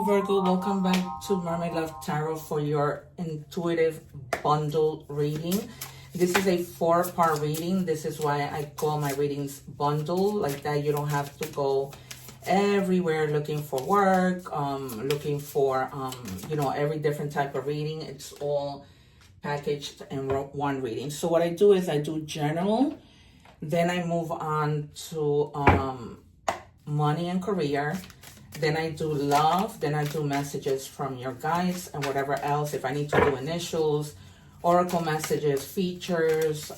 Hello Virgo, welcome back to Mermaid Love Tarot for your intuitive bundle reading. This is a 4-part reading. This is why I call my readings bundle, like that you don't have to go everywhere looking for work, looking for, every different type of reading. It's all packaged in one reading. So what I do is I do general, then I move on to money and career. Then I do love, then I do messages from your guides and whatever else. If I need to do initials, oracle messages, features,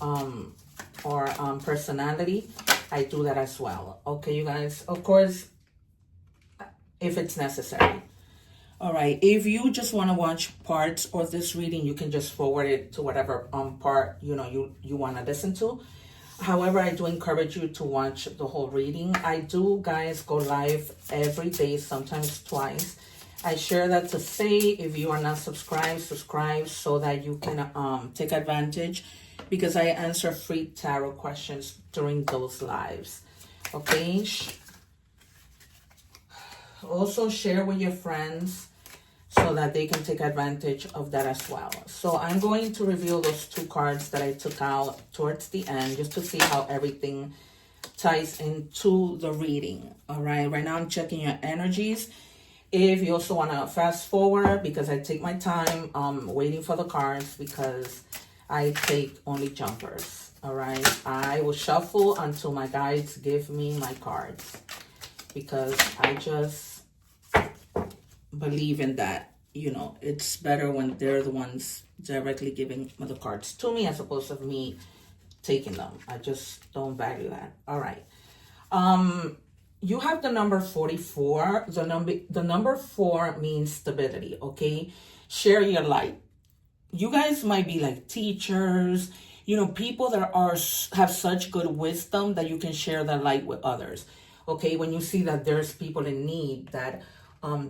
or personality, I do that as well. Okay, you guys, of course, if it's necessary. All right, if you just want to watch parts of this reading, you can just forward it to whatever part, you want to listen to. However, I do encourage you to watch the whole reading. I do, guys, go live every day, sometimes twice. I share that to say if you are not subscribed, subscribe so that you can take advantage, because I answer free tarot questions during those lives. Okay? Also share with your friends so that they can take advantage of that as well. So I'm going to reveal those 2 cards that I took out towards the end, just to see how everything ties into the reading. All right, right now I'm checking your energies. If you also want to fast forward, because I take my time waiting for the cards, because I take only jumpers. All right, I will shuffle until my guides give me my cards, because I just believe in that. It's better when they're the ones directly giving the cards to me as opposed to me taking them. I just don't value that. All right. You have the number 44. The number 4 means stability. Okay, share your light. You guys might be like teachers, people that have such good wisdom that you can share their light with others. Okay, when you see that there's people in need that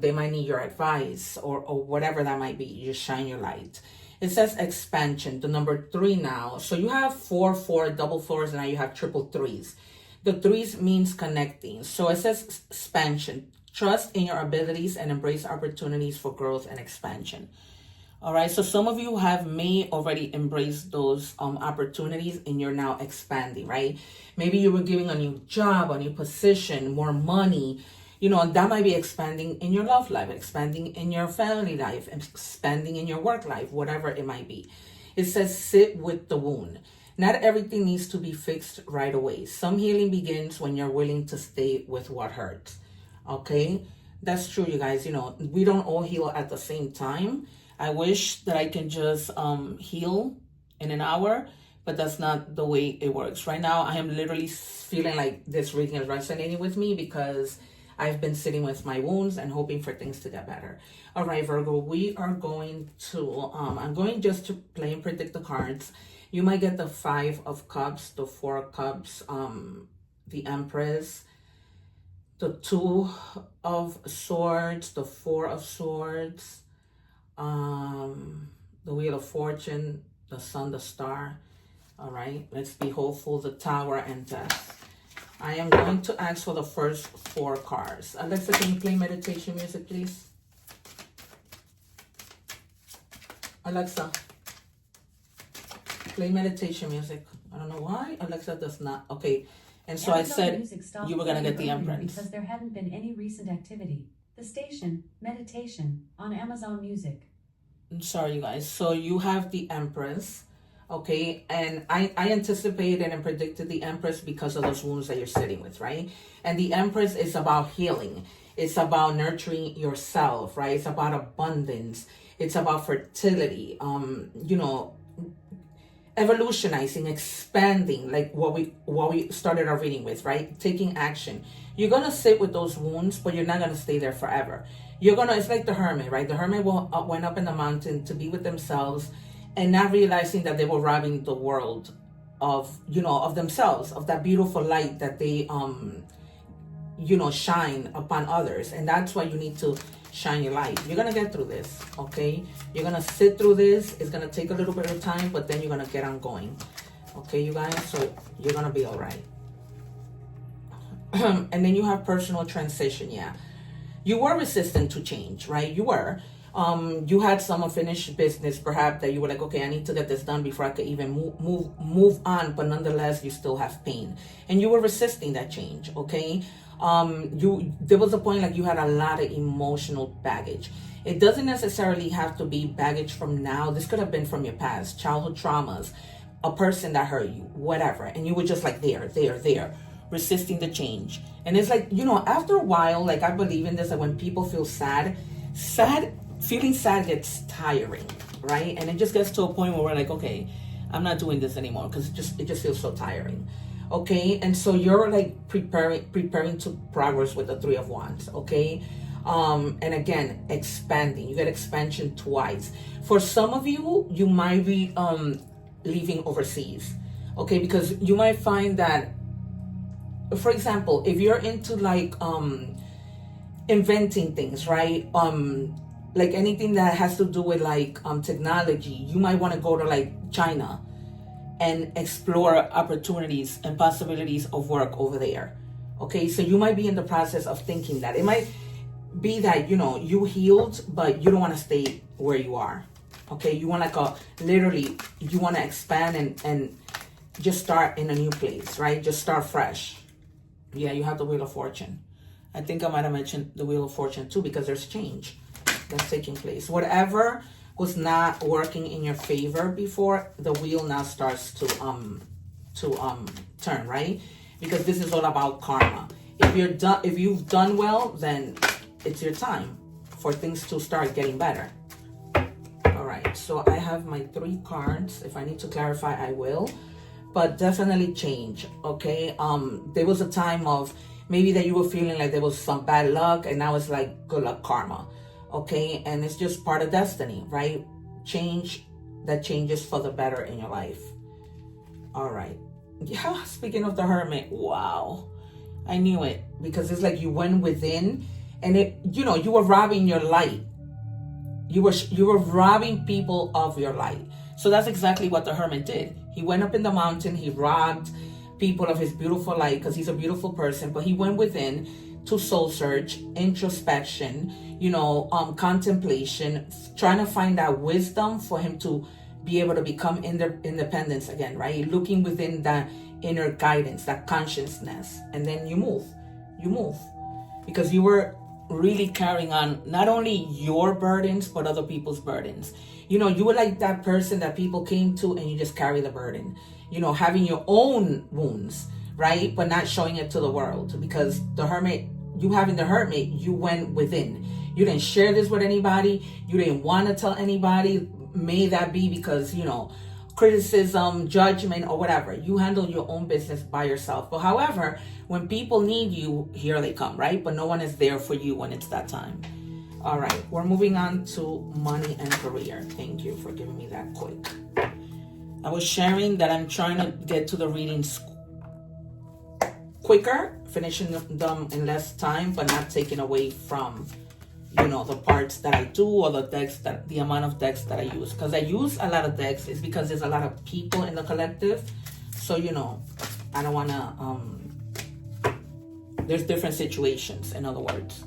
they might need your advice or whatever that might be, you just shine your light. It says expansion, the number 3 now. So you have 4 double 4s, and now you have triple 3s. The 3s means connecting. So it says expansion. Trust in your abilities and embrace opportunities for growth and expansion. All right, so some of you may already embrace those opportunities, and you're now expanding, right? Maybe you were giving a new job, a new position, more money. That might be expanding in your love life, expanding in your family life, expanding in your work life, whatever it might be. It says sit with the wound. Not everything needs to be fixed right away. Some healing begins when you're willing to stay with what hurts. Okay? That's true, you guys. We don't all heal at the same time. I wish that I can just heal in an hour, but that's not the way it works. Right now, I am literally feeling like this reading is resonating with me, because I've been sitting with my wounds and hoping for things to get better. All right, Virgo, we are going to, I'm going just to play and predict the cards. You might get the 5 of Cups, the 4 of Cups, the Empress, the 2 of Swords, the 4 of Swords, the Wheel of Fortune, the Sun, the Star. All right, let's be hopeful, the Tower, and Death. I am going to ask for the first 4 cards. Alexa, can you play meditation music, please? Alexa, play meditation music. I don't know why Alexa does not. Okay, and so Amazon I said you were going to get the Empress. Because there hadn't been any recent activity. The station, meditation, on Amazon Music. I'm sorry, you guys. So you have the Empress. Okay, and I anticipated and predicted the Empress because of those wounds that you're sitting with, right? And the Empress is about healing. It's about nurturing yourself, right? It's about abundance. It's about fertility. Evolutionizing, expanding, like what we started our reading with, right? Taking action. You're gonna sit with those wounds, but you're not gonna stay there forever. It's like the hermit, right? The hermit went up in the mountain to be with themselves, and not realizing that they were robbing the world of themselves, of that beautiful light that they, shine upon others. And that's why you need to shine your light. You're going to get through this, okay? You're going to sit through this. It's going to take a little bit of time, but then you're going to get on going. Okay, you guys? So you're going to be all right. And then you have personal transition, yeah. you were resistant to change, right? You were. You had some unfinished business, perhaps, that you were like, okay, I need to get this done before I could even move on. But nonetheless, you still have pain, and you were resisting that change. Okay, there was a point like you had a lot of emotional baggage. It doesn't necessarily have to be baggage from now. This could have been from your past, childhood traumas, a person that hurt you, whatever, and you were just like there, resisting the change. And it's like, after a while, like I believe in this, that when people feel feeling sad gets tiring, right? And it just gets to a point where we're like, okay, I'm not doing this anymore because it just feels so tiring. Okay, and so you're like preparing to progress with the Three of Wands. Okay, and again, expanding. You get expansion twice. For some of you, you might be leaving overseas. Okay, because you might find that, for example, if you're into like inventing things, right? Like anything that has to do with like technology, you might want to go to like China and explore opportunities and possibilities of work over there. Okay, so you might be in the process of thinking that. It might be that, you healed, but you don't want to stay where you are. Okay, you want literally, you want to expand and just start in a new place, right? Just start fresh. Yeah, you have the Wheel of Fortune. I think I might have mentioned the Wheel of Fortune too, because there's change that's taking place. Whatever was not working in your favor before, the wheel now starts to turn, right? Because this is all about karma. If you've done well, then it's your time for things to start getting better. All right, so I have my 3 cards. If I need to clarify, I will, but definitely change. Okay, there was a time of maybe that you were feeling like there was some bad luck, and now it's like good luck karma. Okay, and it's just part of destiny, right? Change that changes for the better in your life. All right. Yeah, speaking of the Hermit, wow. I knew it, because it's like you went within, and you were robbing your light. You were robbing people of your light. So that's exactly what the Hermit did. He went up in the mountain, he robbed people of his beautiful light, because he's a beautiful person, but he went within to soul search, introspection, contemplation, trying to find that wisdom for him to be able to become independence again, right? Looking within that inner guidance, that consciousness, and then you move, because you were really carrying on not only your burdens, but other people's burdens. You were like that person that people came to and you just carry the burden, having your own wounds, right? But not showing it to the world, because the Hermit, you having the Hermit, you went within. You didn't share this with anybody. You didn't want to tell anybody. May that be because, criticism, judgment, or whatever. You handle your own business by yourself. But however, when people need you, here they come, right? But no one is there for you when it's that time. All right, we're moving on to money and career. Thank you for giving me that quick. I was sharing that I'm trying to get to the readings quicker, finishing them in less time, but not taking away from, the parts that I do, or the amount of decks that I use. Because I use a lot of decks is because there's a lot of people in the collective. So, I don't want to, there's different situations, in other words.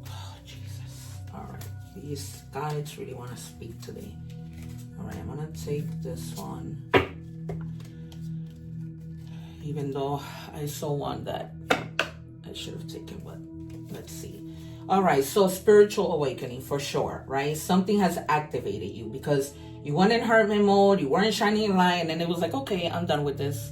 Oh, Jesus. All right. These guides really want to speak today. All right, I'm going to take this one. Even though I saw one that I should have taken, but let's see. All right, so spiritual awakening for sure, right? Something has activated you because you went in Hermit mode, you weren't shining a light, and then it was like, okay, I'm done with this.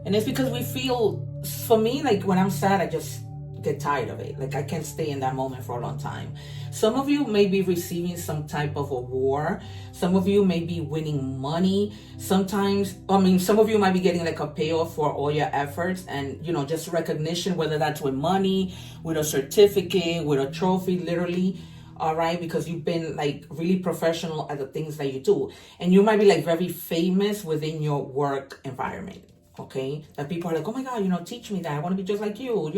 And it's because we feel, for me, like when I'm sad, I just get tired of it. Like I can't stay in that moment for a long time. Some of you may be receiving some type of award. Some of you may be winning money. Some of you might be getting like a payoff for all your efforts and, just recognition, whether that's with money, with a certificate, with a trophy, literally. All right, because you've been like really professional at the things that you do. And you might be like very famous within your work environment. Okay, that people are like, oh my God, teach me that. I want to be just like you.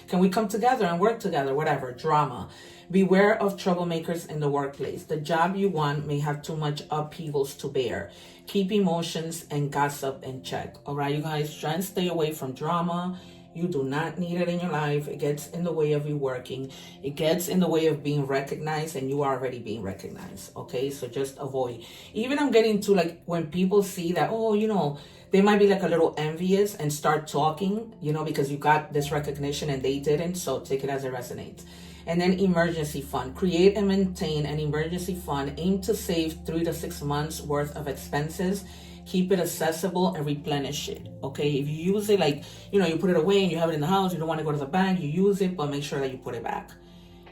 Can we come together and work together? Whatever, drama. Beware of troublemakers in the workplace. The job you want may have too much upheavals to bear. Keep emotions and gossip in check. All right, you guys, try and stay away from drama. You do not need it in your life. It gets in the way of you working. It gets in the way of being recognized, and you are already being recognized. Okay, so just avoid. Even I'm getting to like when people see that, oh, you know, they might be like a little envious and start talking, you know, because you got this recognition and they didn't. So take it as it resonates. And then emergency fund. Create and maintain an emergency fund. Aim to save 3 to 6 months worth of expenses. Keep it accessible and replenish it. Okay, if you use it, like, you know, you put it away and you have it in the house, you don't want to go to the bank, you use it, but make sure that you put it back,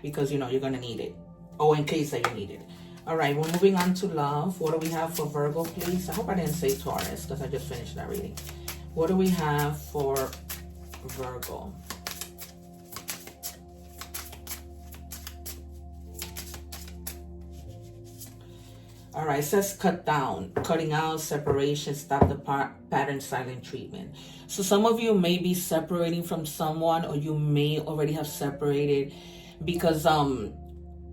because you know you're gonna need it, or in case that you need it. All right, we're moving on to love. What do we have for Virgo, please? I hope I didn't say Taurus, because I just finished that reading. What do we have for Virgo? All right, it says cut down, cutting out, separation, stop the pattern, silent treatment. So some of you may be separating from someone, or you may already have separated because,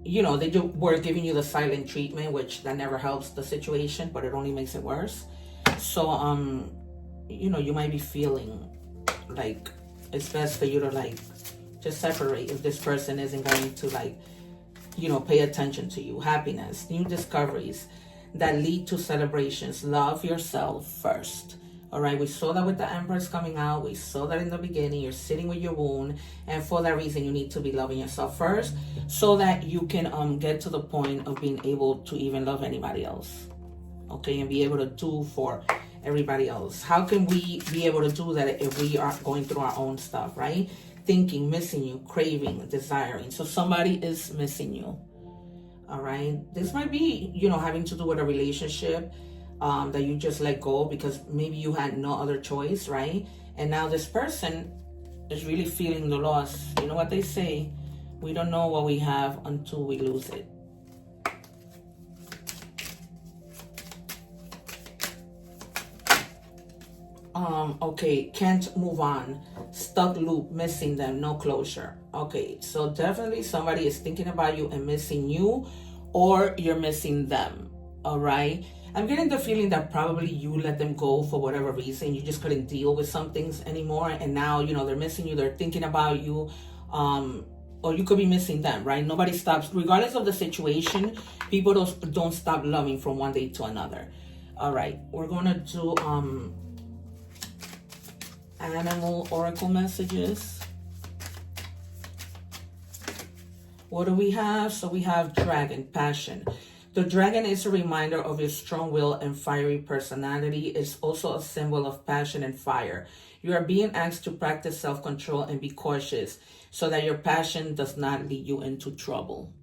you know, they were giving you the silent treatment, which that never helps the situation, but it only makes it worse. So, you know, you might be feeling like it's best for you to like just separate if this person isn't going to like, you know, pay attention to you. Happiness, new discoveries that lead to celebrations. Love yourself first. All right, we saw that with the Empress coming out. We saw that in the beginning. You're sitting with your wound, and for that reason, you need to be loving yourself first, so that you can get to the point of being able to even love anybody else. Okay, and be able to do for everybody else. How can we be able to do that if we are going through our own stuff, right? Thinking, missing you, craving, desiring. So somebody is missing you. All right. This might be, you know, having to do with a relationship that you just let go because maybe you had no other choice, right? And now this person is really feeling the loss. You know what they say? We don't know what we have until we lose it. Okay, can't move on, stuck loop, missing them, no closure. Okay, so definitely somebody is thinking about you and missing you, or you're missing them. All right, I'm getting the feeling that probably you let them go for whatever reason. You just couldn't deal with some things anymore, and now, you know, they're missing you, they're thinking about you, or you could be missing them, right? Nobody stops, regardless of the situation. People don't stop loving from one day to another. All right, we're gonna do animal oracle messages. What do we have? So we have dragon, passion. The dragon is a reminder of your strong will and fiery personality. It's also a symbol of passion and fire. You are being asked to practice self-control and be cautious so that your passion does not lead you into trouble.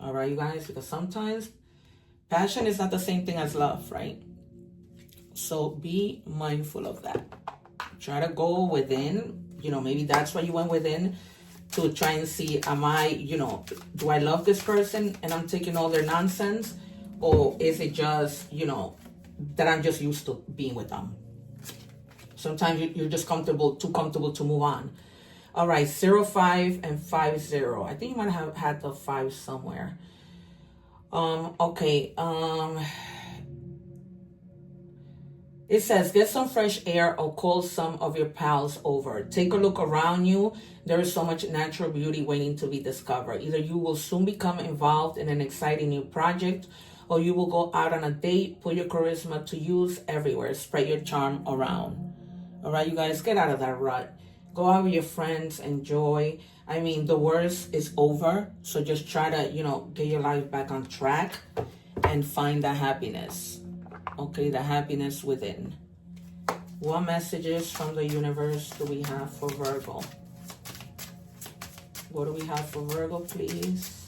All right, you guys, because sometimes passion is not the same thing as love, right? So be mindful of that. Try to go within, you know, maybe that's why you went within, to try and see, am I, you know, do I love this person and I'm taking all their nonsense? Or is it just, you know, that I'm just used to being with them? Sometimes you're just too comfortable to move on. All right, 05 and 50. I think you might have had the 5 somewhere. Okay, it says, get some fresh air or call some of your pals over. Take a look around you. There is so much natural beauty waiting to be discovered. Either you will soon become involved in an exciting new project, or you will go out on a date. Put your charisma to use everywhere. Spread your charm around. All right, you guys, get out of that rut. Go out with your friends. Enjoy. I mean, the worst is over. So just try to, you know, get your life back on track and find that happiness. Okay, the happiness within. What messages from the universe do we have for Virgo? What do we have for Virgo, please?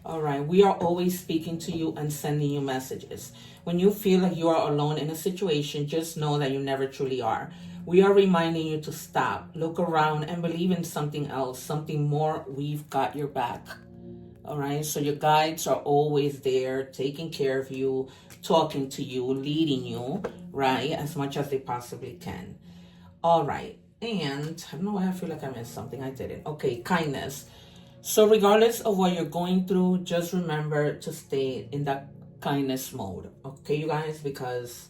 All right, we are always speaking to you and sending you messages. When you feel like you are alone in a situation, just know that you never truly are. We are reminding you to stop, look around, and believe in something else, something more. We've got your back. All right, so your guides are always there, taking care of you, talking to you, leading you, right, as much as they possibly can. All right, and I don't know why I feel like I missed something. I didn't. Okay, kindness. So regardless of what you're going through, just remember to stay in that kindness mode. Okay, you guys, because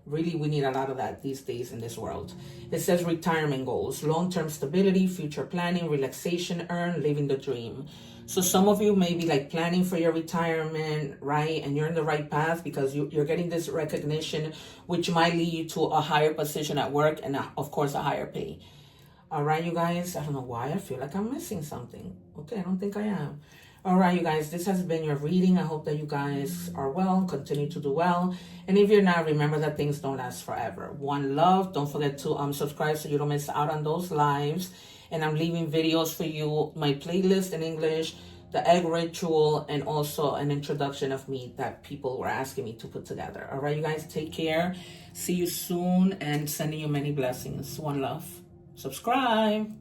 Really, we need a lot of that these days in this world. It says retirement goals, long-term stability, future planning, relaxation, earn, living the dream. So some of you may be like planning for your retirement, right? And you're in the right path because you're getting this recognition, which might lead you to a higher position at work and of course a higher pay. All right, you guys, I don't know why I feel like I'm missing something. Okay, I don't think I am. All right, you guys, this has been your reading. I hope that you guys are well, continue to do well. And if you're not, remember that things don't last forever. One love. Don't forget to subscribe so you don't miss out on those lives. And I'm leaving videos for you, my playlist in English, the egg ritual, and also an introduction of me that people were asking me to put together. All right, you guys, take care. See you soon and sending you many blessings. One love. Subscribe.